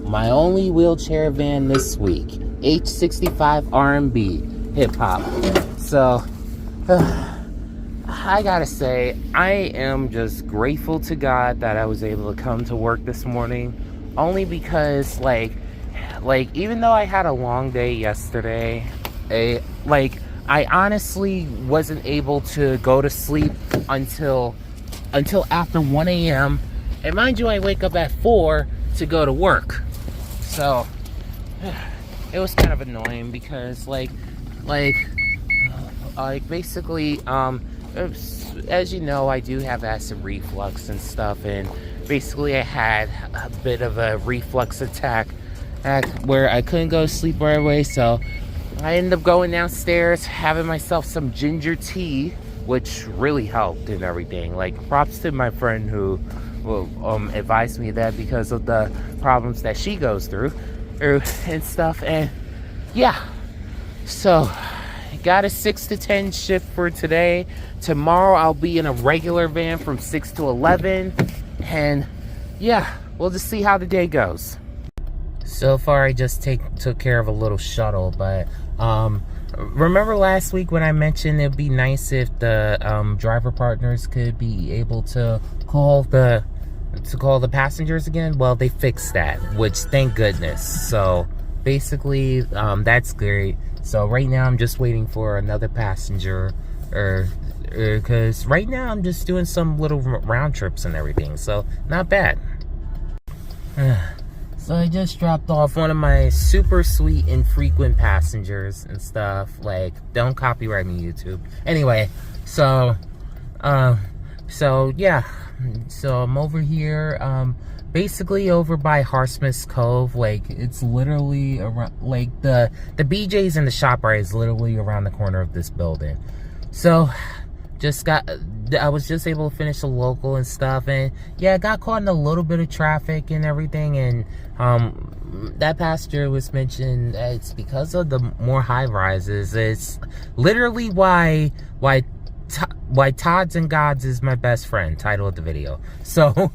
my only wheelchair van this week. H65 R&B hip hop. So I gotta say, I am just grateful to God that I was able to come to work this morning. Only because like even though I had a long day yesterday, I honestly wasn't able to go to sleep until after 1 a.m. And mind you, I wake up at 4 to go to work. So it was kind of annoying because basically, as you know, I do have acid reflux and stuff, and basically I had a bit of a reflux attack where I couldn't go to sleep right away. So I ended up going downstairs, having myself some ginger tea, which really helped and everything. Like, props to my friend who advised me that because of the problems that she goes through and stuff. And yeah, so got a 6 to 10 shift for today. Tomorrow I'll be in a regular van from 6 to 11, and yeah, we'll just see how the day goes. So far I just took care of a little shuttle, but remember last week when I mentioned it'd be nice if the driver partners could be able to call the passengers again? Well, they fixed that, which thank goodness. So basically that's great. So right now I'm just waiting for another passenger, because right now I'm just doing some little round trips and everything, so not bad. So I just dropped off one of my super sweet infrequent passengers and stuff. Like, don't copyright me, YouTube. Anyway, so yeah, so I'm over here, basically over by Harsmith's Cove. Like, it's literally around, like, the BJ's and the ShopRite is literally around the corner of this building. So I was just able to finish the local and stuff, and yeah, I got caught in a little bit of traffic and everything. And that passenger was mentioned it's because of the more high rises. It's literally why TODs and Gods is my best friend, title of the video. So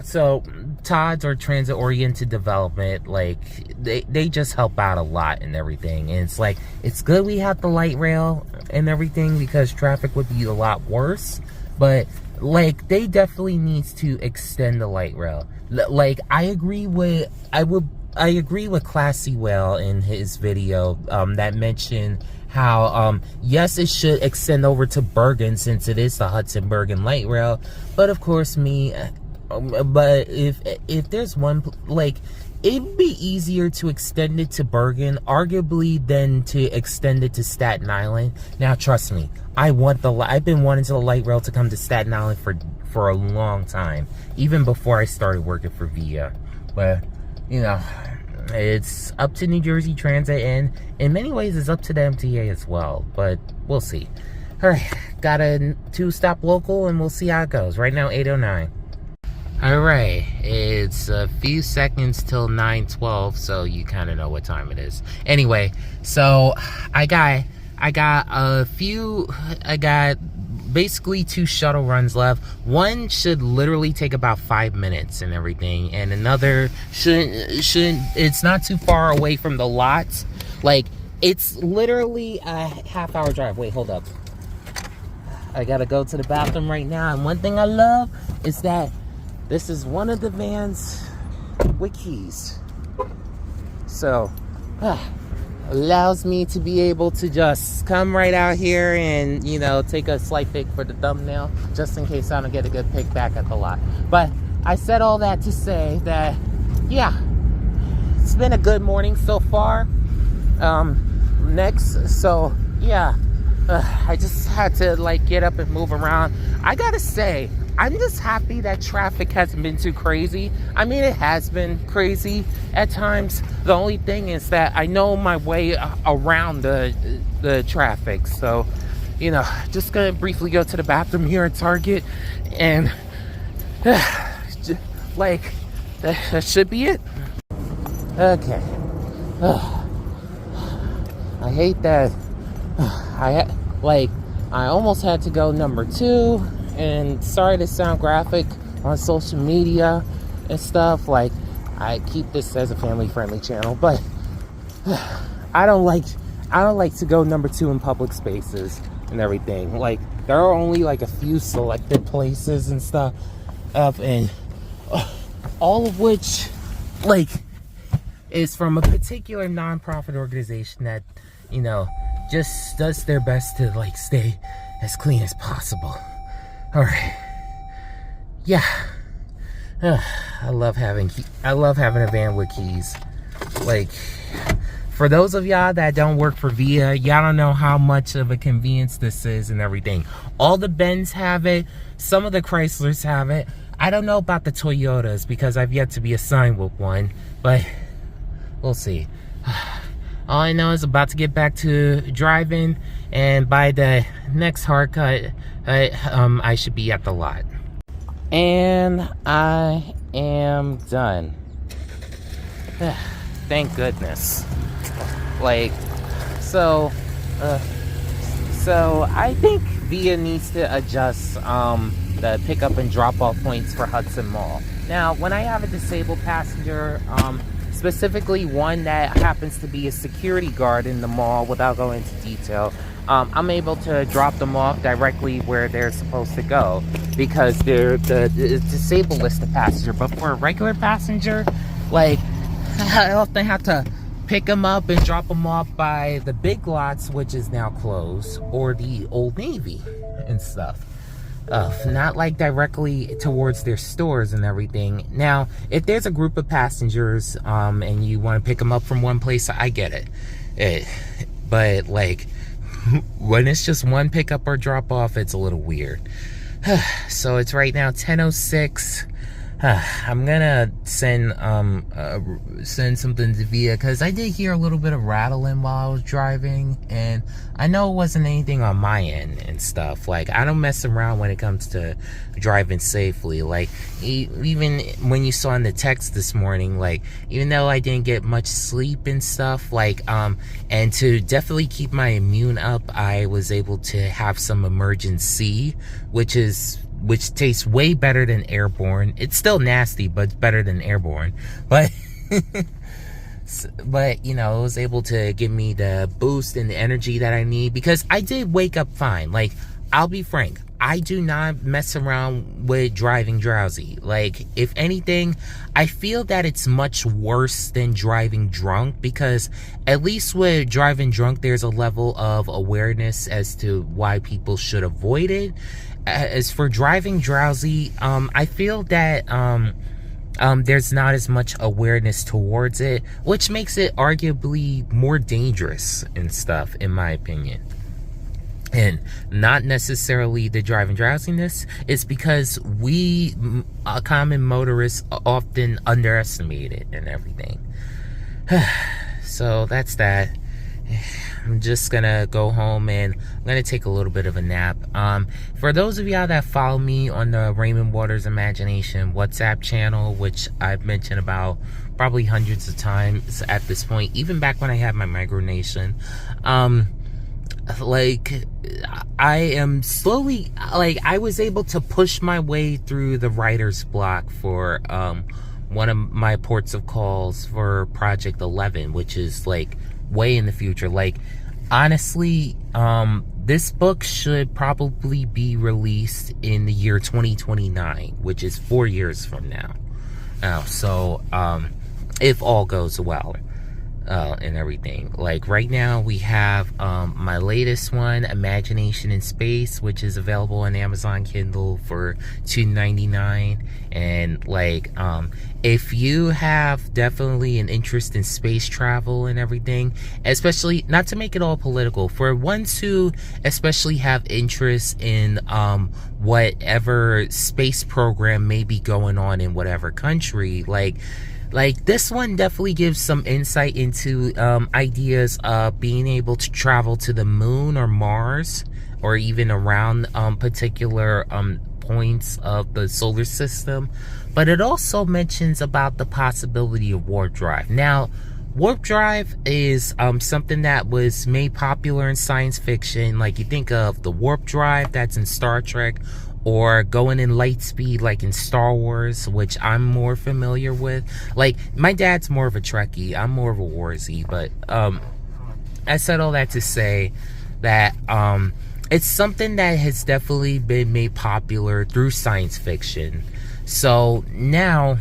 so TODs, or transit oriented development, like they just help out a lot and everything. And it's like, it's good we have the light rail and everything because traffic would be a lot worse, but like they definitely needs to extend the light rail. Like, I agree with Classy Whale in his video that mentioned how yes, it should extend over to Bergen since it is the Hudson Bergen light rail, but of course but if there's one, like, it'd be easier to extend it to Bergen, arguably, than to extend it to Staten Island. Now, trust me, I've been wanting the light rail to come to Staten Island for a long time, even before I started working for VIA. But, you know, it's up to New Jersey Transit, and in many ways, it's up to the MTA as well. But we'll see. All right, got a 2-stop local, and we'll see how it goes. Right now, 8:09. Alright, it's a few seconds till 9:12, so you kind of know what time it is. Anyway, so I got basically 2 shuttle runs left. One should literally take about 5 minutes and everything, and another shouldn't, it's not too far away from the lots. Like, it's literally a half-hour drive. Wait, hold up. I gotta go to the bathroom right now, and one thing I love is that this is one of the vans with keys. So, allows me to be able to just come right out here and, you know, take a slight pic for the thumbnail, just in case I don't get a good pic back at the lot. But I said all that to say that, yeah, it's been a good morning so far. So, yeah, I just had to, like, get up and move around. I gotta say, I'm just happy that traffic hasn't been too crazy. I mean, it has been crazy at times. The only thing is that I know my way around the traffic. So, you know, just gonna briefly go to the bathroom here at Target, and like, that should be it. Okay. I hate that. I almost had to go number 2. And sorry to sound graphic on social media and stuff. Like, I keep this as a family-friendly channel, but I don't like to go number 2 in public spaces and everything. Like, there are only like a few selected places and stuff, and all of which, like, is from a particular non-profit organization that, you know, just does their best to like stay as clean as possible. All right, yeah. I love having a van with keys. Like, for those of y'all that don't work for Via, y'all don't know how much of a convenience this is and everything. All the Benz have it. Some of the Chryslers have it. I don't know about the Toyotas because I've yet to be assigned with one, but we'll see. All I know is about to get back to driving, and by the next hard cut, I should be at the lot. And I am done. Thank goodness. Like, so I think Via needs to adjust the pickup and drop off points for Hudson Mall. Now, when I have a disabled passenger, specifically one that happens to be a security guard in the mall, without going into detail, I'm able to drop them off directly where they're supposed to go because they're the disabled list of passenger. But for a regular passenger, like, I often have to pick them up and drop them off by the Big Lots, which is now closed, or the Old Navy and stuff. Not like directly towards their stores and everything. Now, if there's a group of passengers and you want to pick them up from one place, I get it. But like, when it's just one pickup or drop off, it's a little weird. So it's right now 10:06. I'm gonna send something to Via because I did hear a little bit of rattling while I was driving, and I know it wasn't anything on my end and stuff. Like, I don't mess around when it comes to driving safely. Like, even when you saw in the text this morning, like, even though I didn't get much sleep and stuff, like, and to definitely keep my immune up, I was able to have some Emergen-C, which tastes way better than Airborne. It's still nasty, but it's better than Airborne. But but you know, it was able to give me the boost and the energy that I need, because I did wake up fine. Like, I'll be frank, I do not mess around with driving drowsy. Like, if anything, I feel that it's much worse than driving drunk, because at least with driving drunk, there's a level of awareness as to why people should avoid it. As for driving drowsy, I feel that there's not as much awareness towards it, which makes it arguably more dangerous and stuff, in my opinion. And not necessarily the driving drowsiness, it's because we common motorists often underestimate it and everything. So that's that. I'm just gonna go home and I'm gonna take a little bit of a nap. For those of y'all that follow me on the Raymond Waters Imagination WhatsApp channel, which I've mentioned about probably hundreds of times at this point, even back when I had my micronation, like, I am slowly, like, I was able to push my way through the writer's block for one of my ports of calls for Project 11, which is like way in the future. Like, honestly, this book should probably be released in the year 2029, which is 4 years from now. So if all goes well and everything. Like, right now we have my latest one, Imagination in Space, which is available on Amazon Kindle for $2.99. And like, if you have definitely an interest in space travel and everything, especially, not to make it all political, for ones who especially have interest in whatever space program may be going on in whatever country, like this one definitely gives some insight into ideas of being able to travel to the moon or Mars, or even around particular points of the solar system. But it also mentions about the possibility of warp drive. Now, warp drive is something that was made popular in science fiction. Like, you think of the warp drive that's in Star Trek, or going in light speed like in Star Wars, which I'm more familiar with. Like, my dad's more of a Trekkie, I'm more of a Warsy, but I said all that to say that it's something that has definitely been made popular through science fiction. So now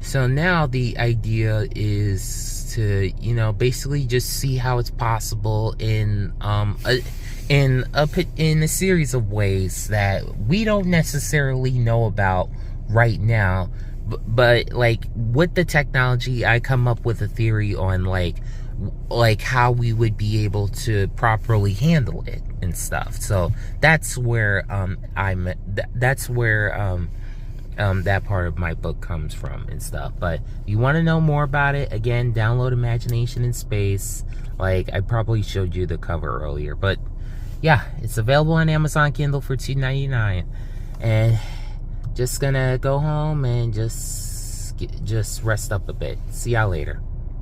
the idea is to, you know, basically just see how it's possible in a series of ways that we don't necessarily know about right now. But like, with the technology, I come up with a theory on like how we would be able to properly handle it and stuff. So that's where that part of my book comes from and stuff. But if you want to know more about it, again, download Imagination in Space. Like, I probably showed you the cover earlier, but yeah, it's available on Amazon Kindle for $2.99. And just gonna go home and just rest up a bit. See y'all later.